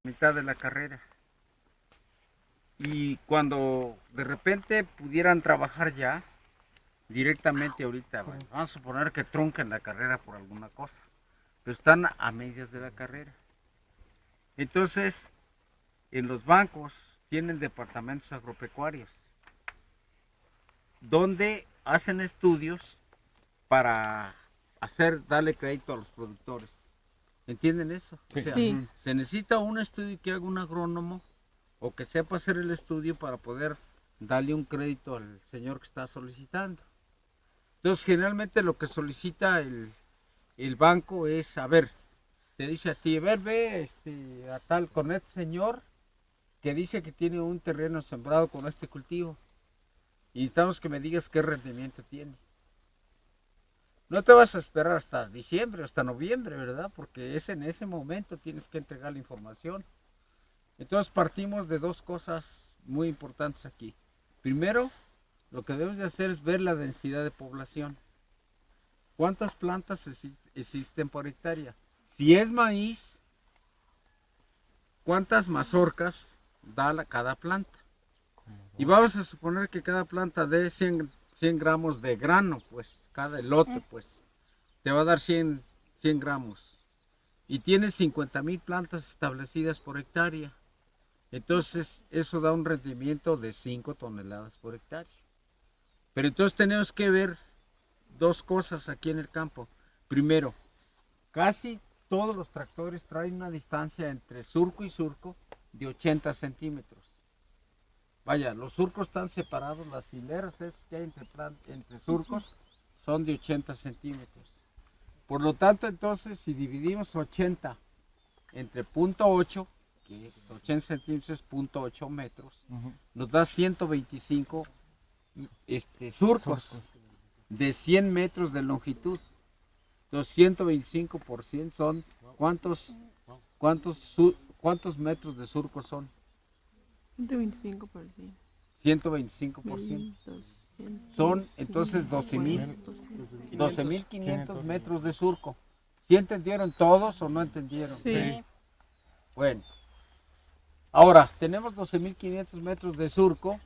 mitad de la carrera. Y cuando de repente pudieran trabajar ya directamente ahorita, bueno, vamos a suponer que truncan la carrera por alguna cosa, pero están a medias de la carrera. Entonces, en los bancos tienen departamentos agropecuarios donde hacen estudios para darle crédito a los productores. ¿Entienden eso? Sí. O sea, Sí. se necesita un estudio que haga un agrónomo o que sepa hacer el estudio para poder darle un crédito al señor que está solicitando. Entonces, generalmente lo que solicita el banco es, a ver, te dice a ti, a ver, ve a tal con este señor que dice que tiene un terreno sembrado con este cultivo y necesitamos que me digas qué rendimiento tiene. No te vas a esperar hasta diciembre o hasta noviembre, ¿verdad? Porque es en ese momento tienes que entregar la información. Entonces partimos de dos cosas muy importantes aquí. Primero, lo que debemos de hacer es ver la densidad de población. ¿Cuántas plantas existen por hectárea? Si es maíz, ¿cuántas mazorcas da cada planta? Y vamos a suponer que cada planta dé 100 gramos de grano, pues, cada elote, pues, te va a dar 100 gramos. Y tienes 50,000 plantas establecidas por hectárea. Entonces, eso da un rendimiento de 5 toneladas por hectárea. Pero entonces tenemos que ver dos cosas aquí en el campo. Primero, casi todos los tractores traen una distancia entre surco y surco de 80 centímetros. Vaya, los surcos están separados, las hileras que hay entre surcos son de 80 centímetros. Por lo tanto, entonces, si dividimos 80 entre 0.8, que es 80 centímetros, es 0.8 metros, nos da 125 surcos de 100 metros de longitud. Los 125 por 100 son, ¿cuántos metros de surco son? 125%. 125 por 100. Son entonces 12,500 metros de surco. ¿Sí entendieron todos o no entendieron? Sí. Bueno, ahora tenemos 12,500 metros de surco.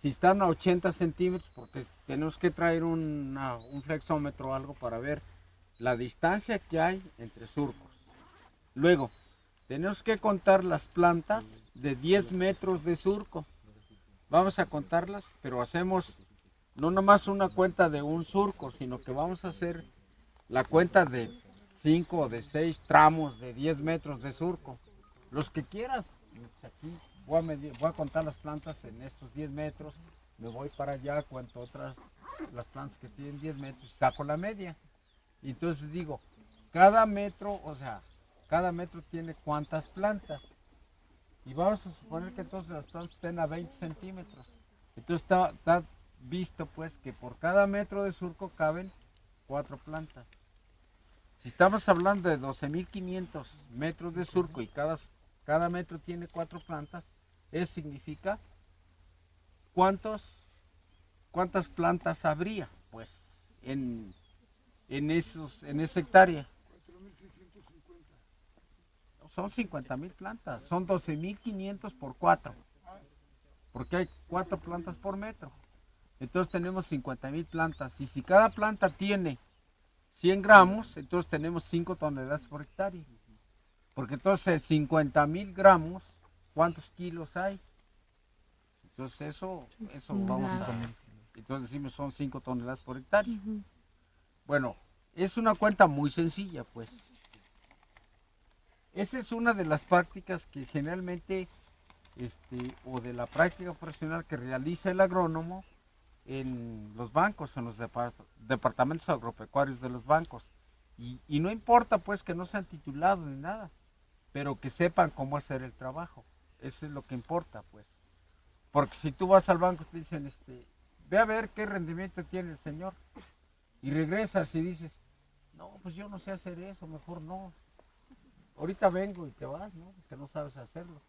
Si están a 80 centímetros, porque tenemos que traer un flexómetro o algo para ver la distancia que hay entre surcos. Luego, tenemos que contar las plantas de 10 metros de surco. Vamos a contarlas, pero hacemos no nomás una cuenta de un surco, sino que vamos a hacer la cuenta de 5 o de 6 tramos de 10 metros de surco. Los que quieras. Aquí voy a contar las plantas en estos 10 metros, me voy para allá, cuento las plantas que tienen 10 metros, saco la media. Y entonces digo, cada metro tiene cuántas plantas. Y vamos a suponer que entonces las plantas estén a 20 centímetros. Entonces está visto pues que por cada metro de surco caben 4 plantas. Si estamos hablando de 12,500 metros de surco y cada metro tiene 4 plantas, eso significa cuántas plantas habría pues en esa hectárea. Son 50,000 plantas, son 12,500 por 4, porque hay 4 plantas por metro. Entonces tenemos 50,000 plantas, y si cada planta tiene 100 gramos, entonces tenemos 5 toneladas por hectárea. Porque entonces 50,000 gramos, ¿cuántos kilos hay? Entonces eso entonces decimos son 5 toneladas por hectárea. Bueno, es una cuenta muy sencilla, pues. Esa es una de las prácticas que generalmente, o de la práctica profesional que realiza el agrónomo en los bancos, en los departamentos agropecuarios de los bancos. Y no importa pues que no sean titulados ni nada, pero que sepan cómo hacer el trabajo. Eso es lo que importa pues. Porque si tú vas al banco te dicen, ve a ver qué rendimiento tiene el señor. Y regresas y dices, no, pues yo no sé hacer eso, mejor no. Ahorita vengo y te vas, ¿no? Porque no sabes hacerlo.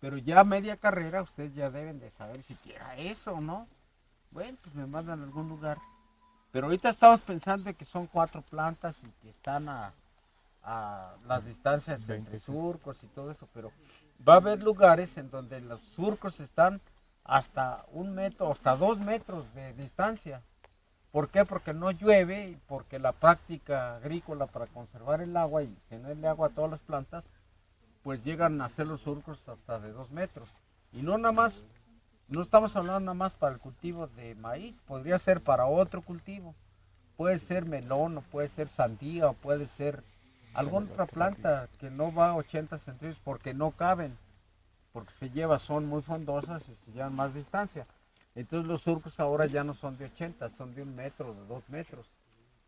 Pero ya a media carrera ustedes ya deben de saber siquiera eso, ¿no? Bueno, pues me mandan a algún lugar. Pero ahorita estamos pensando que son 4 plantas y que están a a las distancias entre surcos y todo eso, pero va a haber lugares en donde los surcos están hasta 1 metro, hasta 2 metros de distancia. ¿Por qué? Porque no llueve y porque la práctica agrícola para conservar el agua y tenerle agua a todas las plantas, pues llegan a hacer los surcos hasta de 2 metros. Y no nada más, no estamos hablando nada más para el cultivo de maíz, podría ser para otro cultivo. Puede ser melón, o puede ser sandía, o puede ser alguna otra planta que no va a 80 centímetros porque no caben, porque son muy frondosas y se llevan más distancia. Entonces los surcos ahora ya no son de 80, son de 1 metro, de 2 metros.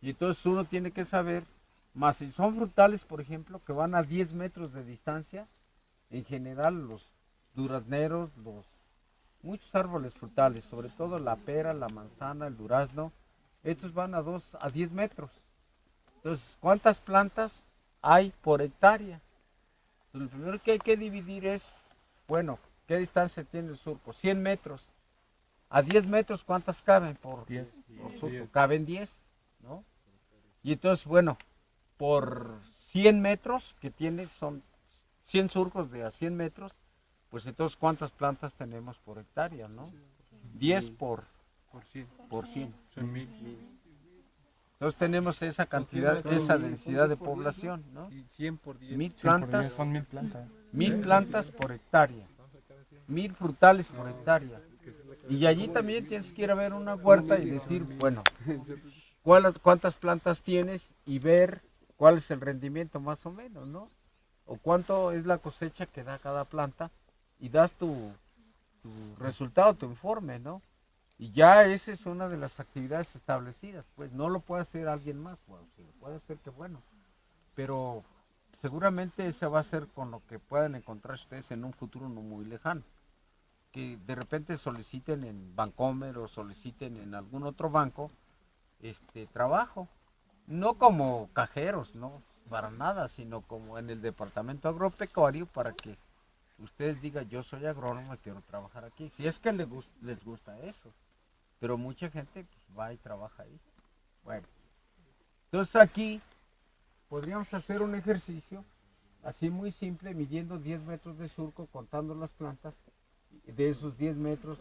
Y entonces uno tiene que saber, más si son frutales, por ejemplo, que van a 10 metros de distancia, en general los durazneros, muchos árboles frutales, sobre todo la pera, la manzana, el durazno, estos van a 10 metros. Entonces, ¿cuántas plantas hay por hectárea? Entonces, lo primero que hay que dividir es, bueno, ¿qué distancia tiene el surco? 100 metros. A 10 metros, ¿cuántas caben por 10? surco? 10. Caben 10, ¿no? Y entonces, bueno, por 100 metros que tiene, son 100 surcos de a 100 metros, pues entonces, ¿cuántas plantas tenemos por hectárea, no? 10 por 100. Son 1000. Entonces tenemos esa cantidad, esa densidad de población, ¿no? Y 100 por 10. 1000 plantas, Son 1000 plantas. 1000 plantas por hectárea, 1000 frutales por hectárea. Y allí también tienes que ir a ver una huerta y decir, bueno, ¿cuántas plantas tienes? Y ver cuál es el rendimiento más o menos, ¿no? O cuánto es la cosecha que da cada planta y das tu resultado, tu informe, ¿no? Y ya esa es una de las actividades establecidas, pues no lo puede hacer alguien más, bueno, si lo puede hacer, que bueno, pero seguramente ese va a ser con lo que puedan encontrar ustedes en un futuro no muy lejano, que de repente soliciten en Bancomer o soliciten en algún otro banco trabajo, no como cajeros, no para nada, sino como en el departamento agropecuario para que ustedes digan, yo soy agrónomo y quiero trabajar aquí, si es que les gusta eso. Pero mucha gente pues, va y trabaja ahí. Bueno, entonces aquí podríamos hacer un ejercicio así muy simple, midiendo 10 metros de surco, contando las plantas, de esos 10 metros,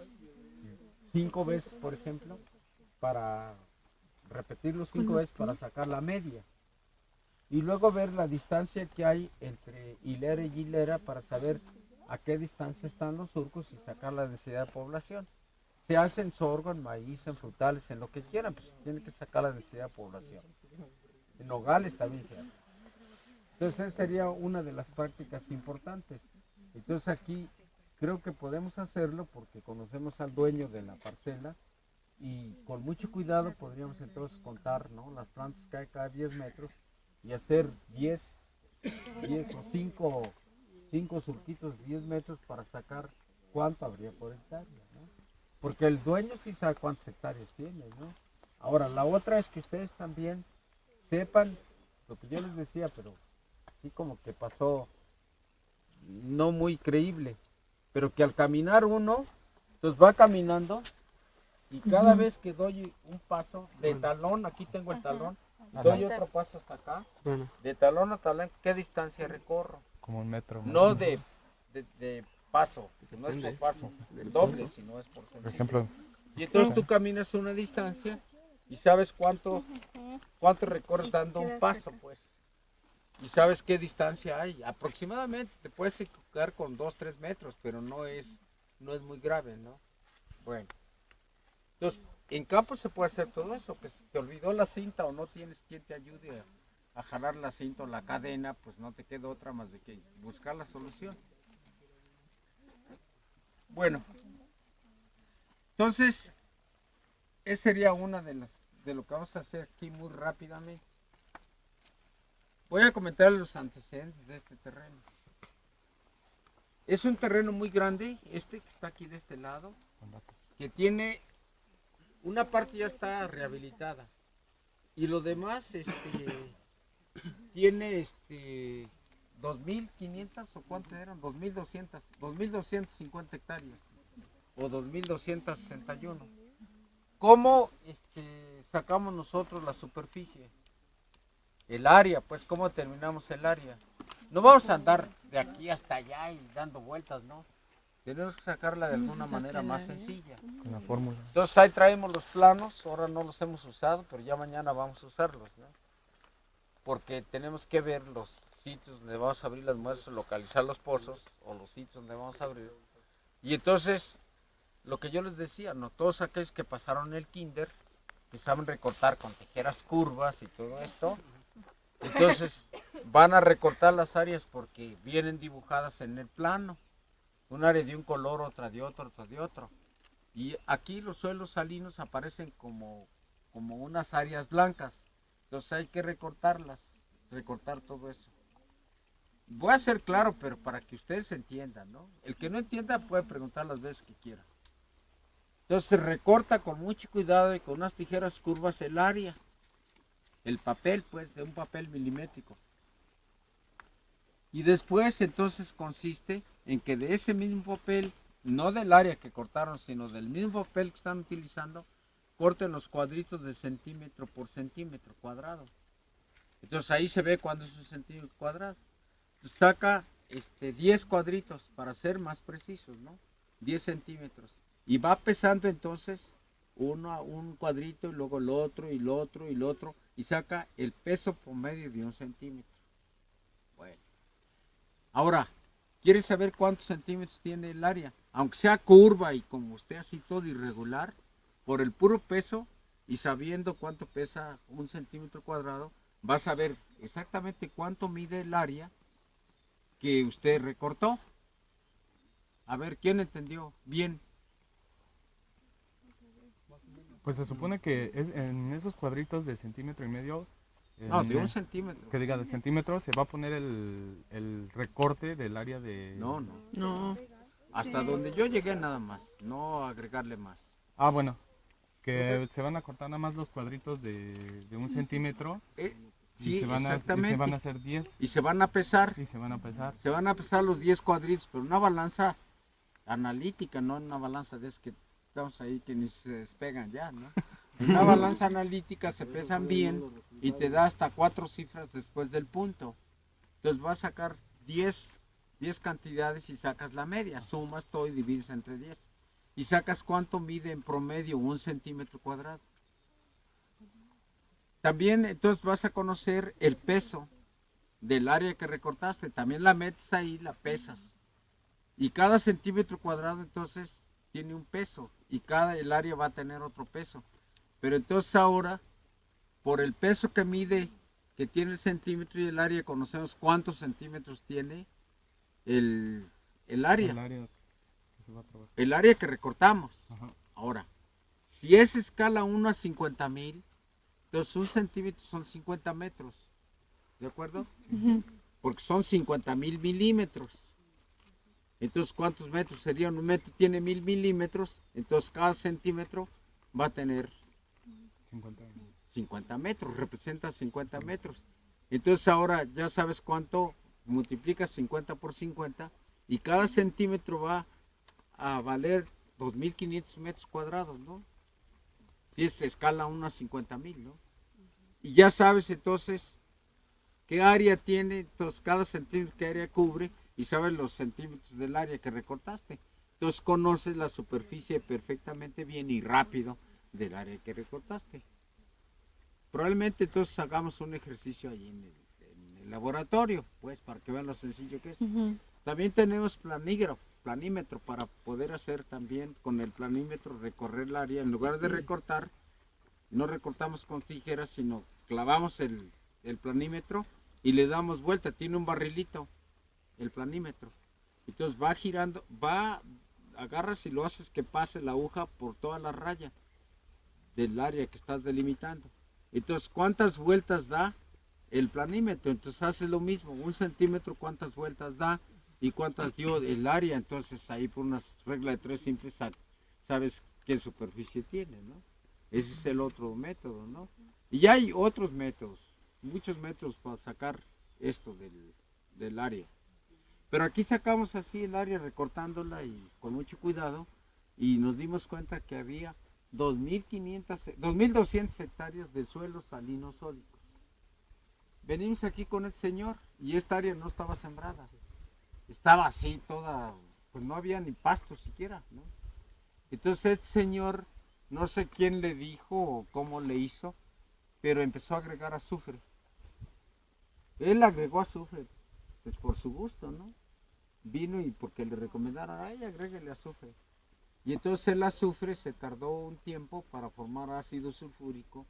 5 veces, por ejemplo, para repetirlo 5 veces para sacar la media. Y luego ver la distancia que hay entre hilera y hilera para saber a qué distancia están los surcos y sacar la densidad de población. Se hace en sorgo, en maíz, en frutales, en lo que quieran, pues tiene que sacar la densidad de población. En nogales también se hace. Entonces esa sería una de las prácticas importantes. Entonces aquí creo que podemos hacerlo porque conocemos al dueño de la parcela y con mucho cuidado podríamos entonces contar, ¿no?, las plantas que hay cada 10 metros y hacer 10 o 5 surquitos de 10 metros para sacar cuánto habría por hectárea, ¿no? Porque el dueño sí sabe cuántas hectáreas tiene, ¿no? Ahora, la otra es que ustedes también sepan lo que yo les decía, pero así como que pasó no muy creíble, pero que al caminar uno, pues va caminando y cada vez que doy un paso de talón, aquí tengo el talón, y doy otro paso hasta acá, de talón a talón, ¿qué distancia recorro? Como 1 metro más. No de paso, que no es por paso, del doble, sino es por Por centímetro. ejemplo, Y entonces tú caminas una distancia y sabes cuánto recorres dando un paso, pues. Y sabes qué distancia hay. Aproximadamente te puedes equivocar con 2-3 metros, pero no es muy grave, ¿no? Bueno. Entonces, en campo se puede hacer todo eso, que si te olvidó la cinta o no tienes quien te ayude a jalar la cinta o la cadena, pues no te queda otra más de que buscar la solución. Bueno, entonces, esa sería una de lo que vamos a hacer aquí muy rápidamente. Voy a comentar los antecedentes de este terreno. Es un terreno muy grande, que está aquí de este lado, que tiene, una parte ya está rehabilitada y lo demás tiene 2.500 o cuántas eran, 2.250 hectáreas o 2.261. ¿Cómo sacamos nosotros la superficie? el área, pues cómo terminamos el área. No vamos a andar de aquí hasta allá y dando vueltas, ¿no? Tenemos que sacarla de alguna manera más sencilla. Con la fórmula. Entonces ahí traemos los planos, ahora no los hemos usado, pero ya mañana vamos a usarlos, ¿no? Porque tenemos que ver los sitios donde vamos a abrir las muestras, localizar los pozos o los sitios donde vamos a abrir. Y entonces, lo que yo les decía, ¿no? Todos aquellos que pasaron el kinder, que saben recortar con tijeras curvas y todo esto, entonces van a recortar las áreas porque vienen dibujadas en el plano. Un área de un color, otra de otro, otra de otro. Y aquí los suelos salinos aparecen como unas áreas blancas. Entonces hay que recortarlas, recortar todo eso. Voy a ser claro, pero para que ustedes entiendan, ¿no? El que no entienda puede preguntar las veces que quiera. Entonces se recorta con mucho cuidado y con unas tijeras curvas el área. El papel, pues, de un papel milimétrico. Y después, entonces, consiste en que de ese mismo papel, no del área que cortaron, sino del mismo papel que están utilizando, corten los cuadritos de centímetro por centímetro cuadrado. Entonces ahí se ve cuándo es un centímetro cuadrado. Entonces, saca 10 cuadritos, para ser más precisos, ¿no? 10 centímetros. Y va pesando entonces un cuadrito y luego el otro y el otro y el otro. Y saca el peso promedio de un centímetro. Bueno. Ahora, ¿quiere saber cuántos centímetros tiene el área? Aunque sea curva y como usted así todo irregular, por el puro peso y sabiendo cuánto pesa un centímetro cuadrado, va a saber exactamente cuánto mide el área que usted recortó. A ver, ¿quién entendió bien? Pues se supone que es en esos cuadritos de centímetro y medio, No, de un centímetro. que diga de centímetro, se va a poner el recorte del área de... No, no. No. Hasta donde yo llegué nada más, no agregarle más. Ah, bueno, que se van a cortar nada más los cuadritos de un centímetro Sí, y se van a exactamente. hacer 10 Y se van a pesar. y se van a pesar. Se van a pesar los 10 cuadritos, pero una balanza analítica, no una balanza de es que estamos ahí que ni se despegan ya, ¿no? En una balanza analítica se pesan bien y te da hasta 4 cifras después del punto. Entonces vas a sacar 10 cantidades y sacas la media, sumas todo y divides entre 10. Y sacas cuánto mide en promedio un centímetro cuadrado. También entonces vas a conocer el peso del área que recortaste. También la metes ahí, la pesas. Y cada centímetro cuadrado entonces tiene un peso. Y el área va a tener otro peso. Pero entonces ahora, por el peso que mide, que tiene el centímetro y el área, conocemos cuántos centímetros tiene el área. El área que se va a trabajar. El área que recortamos. Ajá. Ahora, si es escala 1 a 50,000, entonces un centímetro son 50 metros. ¿De acuerdo? Porque son 50,000 milímetros. Entonces, ¿cuántos metros serían? Un metro tiene 1000 milímetros, entonces cada centímetro va a tener 50 metros, representa 50 metros. Entonces ahora ya sabes cuánto, multiplicas 50 por 50 y cada centímetro va a valer 2500 metros cuadrados, ¿no? Si es escala 1 a 50,000, ¿no? Y ya sabes entonces qué área tiene, entonces cada centímetro qué área cubre y sabes los centímetros del área que recortaste. Entonces conoces la superficie perfectamente bien y rápido del área que recortaste. Probablemente entonces hagamos un ejercicio allí en el laboratorio, pues para que vean lo sencillo que es. También tenemos planímetro para poder hacer también con el planímetro recorrer el área. En lugar de recortar, no recortamos con tijeras, sino clavamos el planímetro y le damos vuelta. Tiene un barrilito el planímetro. Entonces va girando, agarras y lo haces que pase la aguja por toda la raya del área que estás delimitando. Entonces, ¿cuántas vueltas da el planímetro? Entonces haces lo mismo, un centímetro, ¿cuántas vueltas da? Y cuántas dio el área. Entonces ahí por una regla de 3 simples sabes qué superficie tiene, ¿no? Ese es el otro método, ¿no? Y hay otros métodos, muchos métodos para sacar esto del área. Pero aquí sacamos así el área recortándola y con mucho cuidado y nos dimos cuenta que había 2,200 hectáreas de suelos salinos sódicos. venimos aquí con el señor y esta área no estaba sembrada. Estaba así toda, pues no había ni pasto siquiera, ¿no? Entonces este señor, no sé quién le dijo o cómo le hizo, pero empezó a agregar azufre. Él agregó azufre, pues por su gusto, ¿no? Vino y porque le recomendaron, ay, agréguele azufre. Y entonces el azufre se tardó un tiempo para formar ácido sulfúrico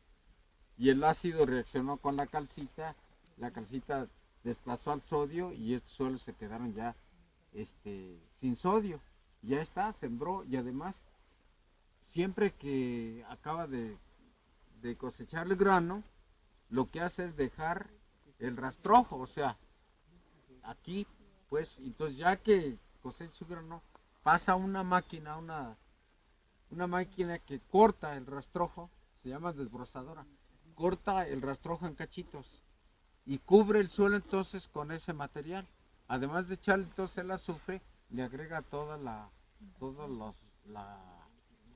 y el ácido reaccionó con la calcita desplazó al sodio y estos suelos se quedaron ya sin sodio. Ya está, sembró y además siempre que acaba de cosechar el grano, lo que hace es dejar el rastrojo, o sea, aquí pues, entonces ya que cosecha su grano, pasa una máquina que corta el rastrojo, se llama desbrozadora, corta el rastrojo en cachitos y cubre el suelo entonces con ese material. Además de echarle entonces el azufre, le agrega todos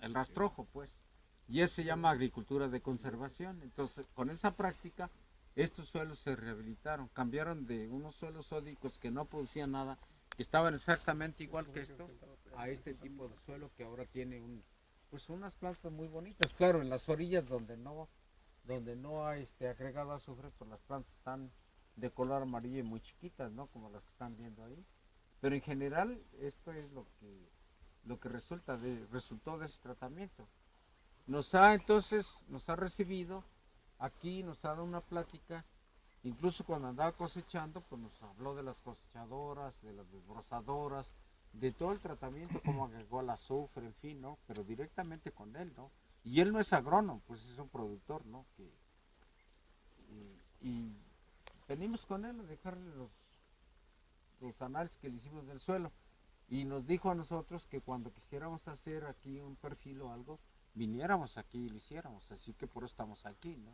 el rastrojo, pues. Y eso se llama agricultura de conservación. Entonces, con esa práctica, estos suelos se rehabilitaron, cambiaron de unos suelos sódicos que no producían nada, que estaban exactamente igual que estos, a este tipo de suelo que ahora tiene pues unas plantas muy bonitas. Claro, en las orillas donde no ha agregado azufre, pues las plantas están de color amarillo y muy chiquitas, ¿no? Como las que están viendo ahí. Pero en general, esto es lo que resultó de ese tratamiento. Nos ha recibido aquí, nos ha dado una plática, incluso cuando andaba cosechando, pues nos habló de las cosechadoras, de las desbrozadoras, de todo el tratamiento, cómo agregó el azufre, en fin, ¿no? Pero directamente con él, ¿no? Y él no es agrónomo, pues es un productor, ¿no? Y venimos con él a dejarle los análisis que le hicimos del suelo. Y nos dijo a nosotros que cuando quisiéramos hacer aquí un perfil o algo, viniéramos aquí y lo hiciéramos. Así que por eso estamos aquí, ¿no?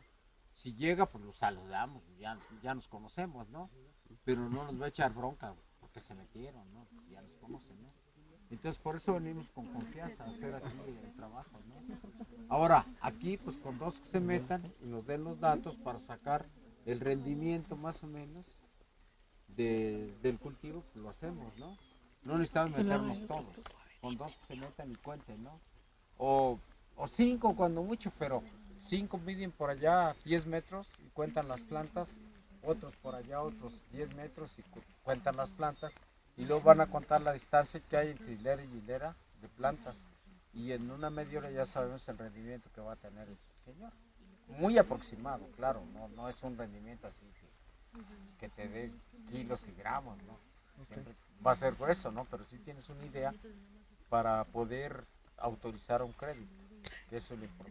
Si llega, pues lo saludamos, ya nos conocemos, ¿no? Pero no nos va a echar bronca porque se metieron, ¿no? Pues ya nos conocen, ¿no? Entonces por eso venimos con confianza a hacer aquí el trabajo, ¿no? Ahora, aquí pues con dos que se metan y nos den los datos para sacar el rendimiento más o menos del cultivo, pues lo hacemos, ¿no? No necesitamos meternos todos, con dos que se metan y cuenten, ¿no? O cinco cuando mucho, pero cinco miden por allá 10 metros y cuentan las plantas, otros por allá otros 10 metros y cuentan las plantas, y luego van a contar la distancia que hay entre hilera y hilera de plantas, y en una media hora ya sabemos el rendimiento que va a tener el señor. Muy aproximado, claro, no es un rendimiento así que te dé kilos y gramos, ¿no? Siempre va a ser grueso, ¿no? Pero sí tienes una idea para poder autorizar un crédito, que eso es lo importante.